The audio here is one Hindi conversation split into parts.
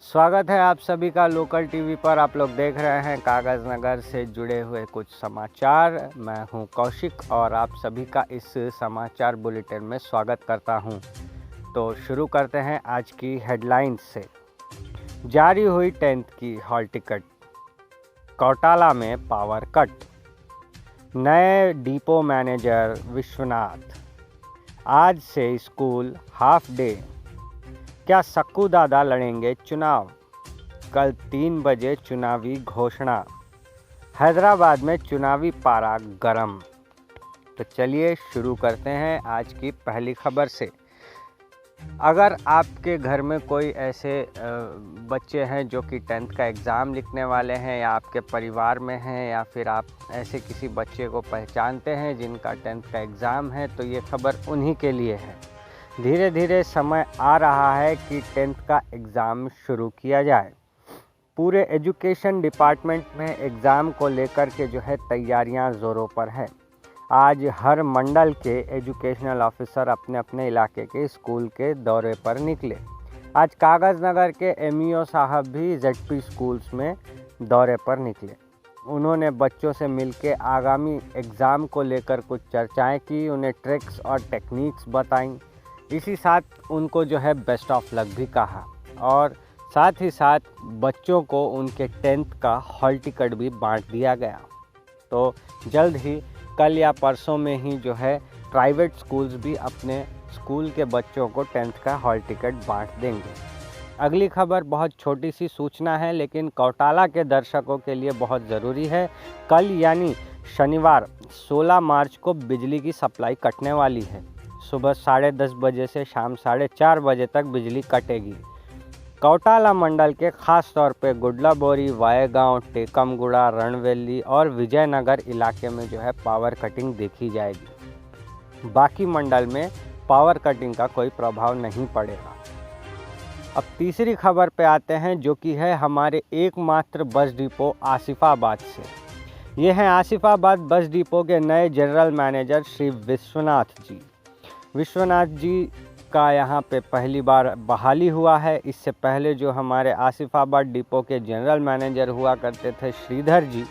स्वागत है आप सभी का लोकल टीवी पर। आप लोग देख रहे हैं कागज़ नगर से जुड़े हुए कुछ समाचार। मैं हूं कौशिक और आप सभी का इस समाचार बुलेटिन में स्वागत करता हूं। तो शुरू करते हैं आज की हेडलाइंस से। जारी हुई 10th की हॉल टिकट, कौटाला में पावर कट, नए डिपो मैनेजर विश्वनाथ, आज से स्कूल हाफ डे, क्या सक्कू दादा लड़ेंगे चुनाव, कल 3 बजे चुनावी घोषणा, हैदराबाद में चुनावी पारा गरम। तो चलिए शुरू करते हैं आज की पहली खबर से। अगर आपके घर में कोई ऐसे बच्चे हैं जो कि 10th का एग्ज़ाम लिखने वाले हैं, या आपके परिवार में हैं, या फिर आप ऐसे किसी बच्चे को पहचानते हैं जिनका 10th का एग्ज़ाम है, तो ये खबर उन्हीं के लिए है। धीरे धीरे समय आ रहा है कि 10th का एग्ज़ाम शुरू किया जाए। पूरे एजुकेशन डिपार्टमेंट में एग्ज़ाम को लेकर के जो है तैयारियां ज़ोरों पर है। आज हर मंडल के एजुकेशनल ऑफिसर अपने अपने इलाके के स्कूल के दौरे पर निकले। आज कागज़ नगर के एमईओ साहब भी जेडपी स्कूल्स में दौरे पर निकले। उन्होंने बच्चों से मिलकर आगामी एग्ज़ाम को लेकर कुछ चर्चाएं की, उन्हें ट्रिक्स और टेक्निक्स बताईं। इसी साथ उनको जो है बेस्ट ऑफ लक भी कहा और साथ ही साथ बच्चों को उनके 10th का हॉल टिकट भी बांट दिया गया। तो जल्द ही कल या परसों में ही जो है प्राइवेट स्कूल्स भी अपने स्कूल के बच्चों को 10th का हॉल टिकट बांट देंगे। अगली खबर बहुत छोटी सी सूचना है, लेकिन कौटाला के दर्शकों के लिए बहुत ज़रूरी है। कल यानी शनिवार 16 मार्च को बिजली की सप्लाई कटने वाली है। सुबह 10:30 बजे से शाम 4:30 बजे तक बिजली कटेगी। कौटाला मंडल के ख़ास तौर पे गुडलाबोरी, वायगांव, टेकमगुड़ा, रणवेली और विजयनगर इलाके में जो है पावर कटिंग देखी जाएगी। बाकी मंडल में पावर कटिंग का कोई प्रभाव नहीं पड़ेगा। अब तीसरी खबर पे आते हैं, जो कि है हमारे एकमात्र बस डिपो आसिफाबाद से। ये हैं आसिफाबाद बस डिपो के नए जनरल मैनेजर श्री विश्वनाथ जी। विश्वनाथ जी का यहाँ पे पहली बार बहाली हुआ है। इससे पहले जो हमारे आसिफाबाद डिपो के जनरल मैनेजर हुआ करते थे श्रीधर जी,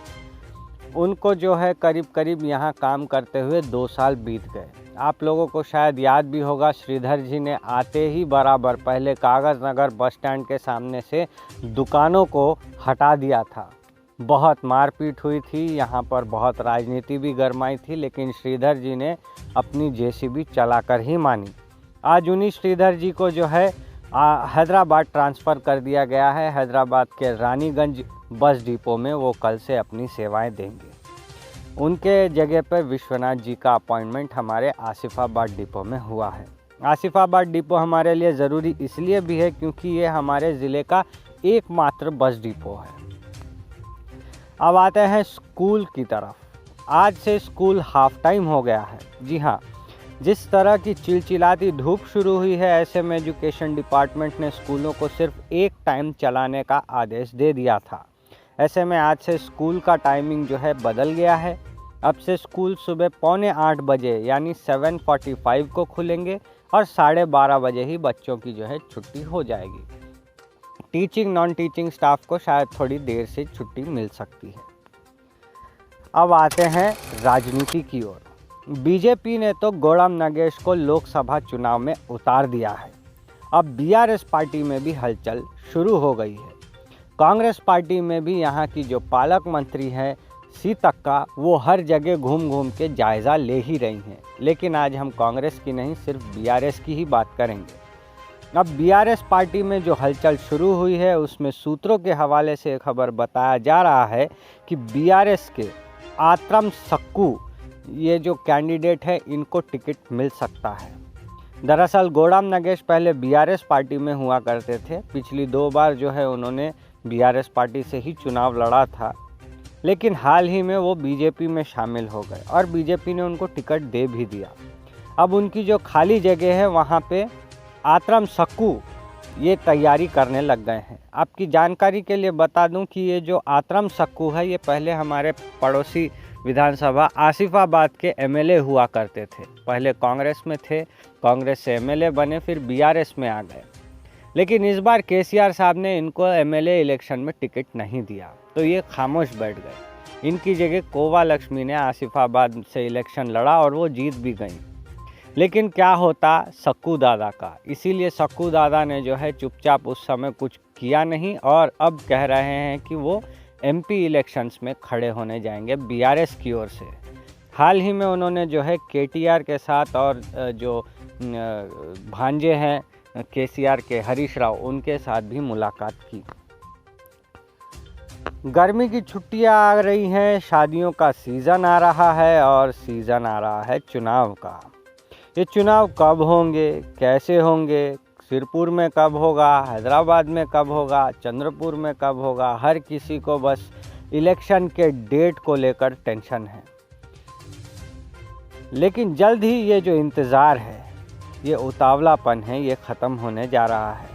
उनको जो है करीब करीब यहाँ काम करते हुए 2 साल बीत गए। आप लोगों को शायद याद भी होगा, श्रीधर जी ने आते ही बराबर पहले कागज़ नगर बस स्टैंड के सामने से दुकानों को हटा दिया था। बहुत मारपीट हुई थी, यहाँ पर बहुत राजनीति भी गरमाई थी, लेकिन श्रीधर जी ने अपनी जेसीबी चलाकर ही मानी। आज उन्हीं श्रीधर जी को जो है हैदराबाद ट्रांसफ़र कर दिया गया है। हैदराबाद के रानीगंज बस डिपो में वो कल से अपनी सेवाएं देंगे। उनके जगह पर विश्वनाथ जी का अपॉइंटमेंट हमारे आसिफाबाद डिपो में हुआ है। आसिफाबाद डिपो हमारे लिए ज़रूरी इसलिए भी है क्योंकि ये हमारे ज़िले का एकमात्र बस डिपो है। अब आते हैं स्कूल की तरफ। आज से स्कूल हाफ टाइम हो गया है। जी हाँ, जिस तरह की चिलचिलाती धूप शुरू हुई है, ऐसे में एजुकेशन डिपार्टमेंट ने स्कूलों को सिर्फ एक टाइम चलाने का आदेश दे दिया था। ऐसे में आज से स्कूल का टाइमिंग जो है बदल गया है। अब से स्कूल सुबह 7:45 बजे यानी 7:45 को खुलेंगे और 12:30 बजे ही बच्चों की जो है छुट्टी हो जाएगी। टीचिंग नॉन टीचिंग स्टाफ को शायद थोड़ी देर से छुट्टी मिल सकती है। अब आते हैं राजनीति की ओर। बीजेपी ने तो गोड़म नगेश को लोकसभा चुनाव में उतार दिया है। अब बीआरएस पार्टी में भी हलचल शुरू हो गई है। कांग्रेस पार्टी में भी यहाँ की जो पालक मंत्री हैं सीतक्का, वो हर जगह घूम घूम के जायज़ा ले ही रही हैं। लेकिन आज हम कांग्रेस की नहीं, सिर्फ बीआरएस की ही बात करेंगे। अब बीआरएस पार्टी में जो हलचल शुरू हुई है, उसमें सूत्रों के हवाले से खबर बताया जा रहा है कि बीआरएस के आत्रम सक्कू, ये जो कैंडिडेट है, इनको टिकट मिल सकता है। दरअसल गोड़म नगेश पहले बीआरएस पार्टी में हुआ करते थे। पिछली 2 बार जो है उन्होंने बीआरएस पार्टी से ही चुनाव लड़ा था, लेकिन हाल ही में वो बीजेपी में शामिल हो गए और बीजेपी ने उनको टिकट दे भी दिया। अब उनकी जो खाली जगह है, वहाँ पे आत्रम सक्कू ये तैयारी करने लग गए हैं। आपकी जानकारी के लिए बता दूं कि ये जो आत्रम सक्कू है, ये पहले हमारे पड़ोसी विधानसभा आसिफाबाद के एमएलए हुआ करते थे। पहले कांग्रेस में थे, कांग्रेस से एमएलए बने, फिर बीआरएस में आ गए। लेकिन इस बार केसीआर साहब ने इनको एमएलए इलेक्शन में टिकट नहीं दिया, तो ये खामोश बैठ गए। इनकी जगह कोवा लक्ष्मी ने आसिफाबाद से इलेक्शन लड़ा और वो जीत भी गई। लेकिन क्या होता सक्कू दादा का, इसीलिए सक्कू दादा ने जो है चुपचाप उस समय कुछ किया नहीं और अब कह रहे हैं कि वो एमपी इलेक्शंस में खड़े होने जाएंगे बीआरएस की ओर से। हाल ही में उन्होंने जो है केटीआर के साथ और जो भांजे हैं केसीआर के हरीश राव, उनके साथ भी मुलाकात की। गर्मी की छुट्टियां आ रही हैं, शादियों का सीज़न आ रहा है और सीज़न आ रहा है चुनाव का। ये चुनाव कब होंगे, कैसे होंगे, सिरपुर में कब होगा, हैदराबाद में कब होगा, चंद्रपुर में कब होगा, हर किसी को बस इलेक्शन के डेट को लेकर टेंशन है। लेकिन जल्द ही ये जो इंतज़ार है, ये उतावलापन है, ये ख़त्म होने जा रहा है।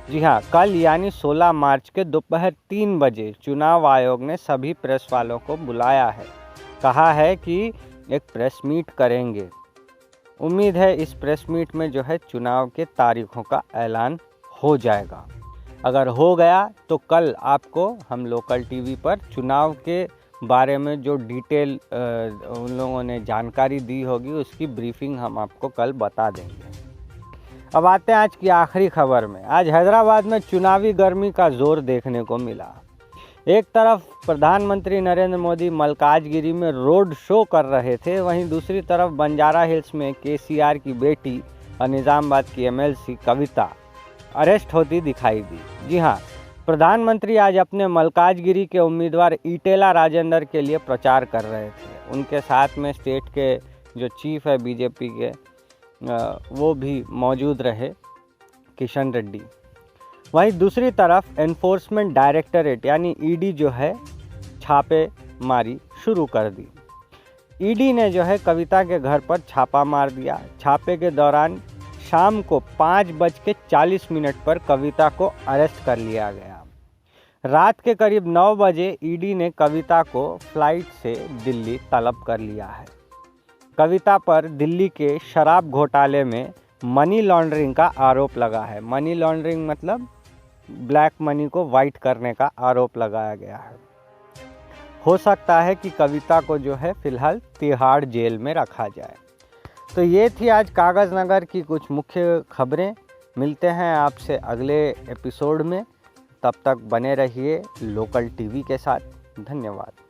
जी हाँ, कल यानी 16 मार्च के दोपहर 3 बजे चुनाव आयोग ने सभी प्रेस वालों को बुलाया है। कहा है कि एक प्रेस मीट करेंगे। उम्मीद है इस प्रेस मीट में जो है चुनाव के तारीखों का ऐलान हो जाएगा। अगर हो गया तो कल आपको हम लोकल टीवी पर चुनाव के बारे में जो डिटेल उन लोगों ने जानकारी दी होगी उसकी ब्रीफिंग हम आपको कल बता देंगे। अब आते हैं आज की आखिरी खबर में। आज हैदराबाद में चुनावी गर्मी का जोर देखने को मिला। एक तरफ प्रधानमंत्री नरेंद्र मोदी मल्काजगिरी में रोड शो कर रहे थे, वहीं दूसरी तरफ बंजारा हिल्स में केसीआर की बेटी और निज़ामाबाद की एमएलसी कविता अरेस्ट होती दिखाई दी। जी हाँ, प्रधानमंत्री आज अपने मल्काजगिरी के उम्मीदवार ईटेला राजेंद्र के लिए प्रचार कर रहे थे। उनके साथ में स्टेट के जो चीफ है बीजेपी के वो भी मौजूद रहे, किशन रेड्डी। वहीं दूसरी तरफ एनफोर्समेंट डायरेक्टरेट यानी ईडी जो है छापेमारी शुरू कर दी। ईडी ने जो है कविता के घर पर छापा मार दिया। छापे के दौरान शाम को 5:40 पर कविता को अरेस्ट कर लिया गया। रात के करीब 9 बजे ईडी ने कविता को फ्लाइट से दिल्ली तलब कर लिया है। कविता पर दिल्ली के शराब घोटाले में मनी लॉन्ड्रिंग का आरोप लगा है। मनी लॉन्ड्रिंग मतलब ब्लैक मनी को वाइट करने का आरोप लगाया गया है। हो सकता है कि कविता को जो है फिलहाल तिहाड़ जेल में रखा जाए। तो ये थी आज कागज़ नगर की कुछ मुख्य खबरें। मिलते हैं आपसे अगले एपिसोड में, तब तक बने रहिए लोकल टीवी के साथ। धन्यवाद।